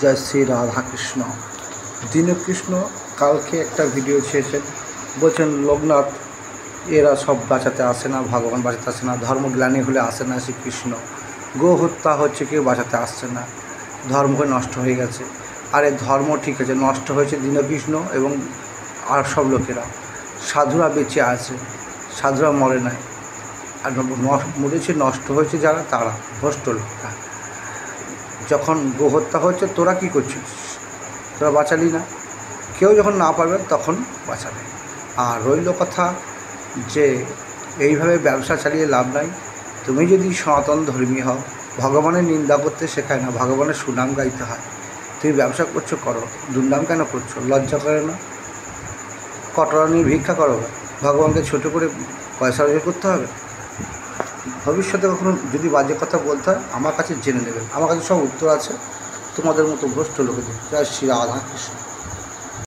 জয় শ্রী রাধাকৃষ্ণ। দীনকৃষ্ণ কালকে একটা ভিডিও ছেড়েছেন, বলছেন লোকনাথ এরা সব বাঁচাতে আসে না, ভগবান বাঁচাতে আসে না, ধর্মগ্লানি হলে আসে না শ্রীকৃষ্ণ, গো হত্যা হচ্ছে, কেউ বাঁচাতে আসছে না, ধর্ম নষ্ট হয়ে গেছে। আরে ধর্ম ঠিক আছে, নষ্ট হয়েছে দীনকৃষ্ণ এবং আর সব লোকেরা। সাধুরা বেঁচে আছে, সাধুরা মরে নাই। আর মরেছে, নষ্ট হয়েছে যারা, তারা ভ্রষ্ট লোকরা। যখন গোহত্যা হচ্ছে তোরা কী করছিস? তোরা বাঁচালি না। কেউ যখন না পারবে তখন বাঁচাবে। আর রইল কথা যে এইভাবে ব্যবসা চালিয়ে লাভ নাই। তুমি যদি সনাতন ধর্মী হও, ভগবানের নিন্দা করতে শেখায় না, ভগবানের সুনাম গাইতে হয়। তুমি ব্যবসা করছো, করো, দুর্নাম কেন করছো? লজ্জা করে না? কটরা নিয়ে ভিক্ষা করো, ভগবানকে ছোটো করে পয়সা রোজগার করতে হবে? ভবিষ্যতে কখনো যদি বাজে কথা বলতে হয় আমার কাছে জেনে নেবেন, আমার কাছে সব উত্তর আছে তোমাদের মতো ভ্রষ্ট লোকেদের। জয় শ্রী রাধাকৃষ্ণ।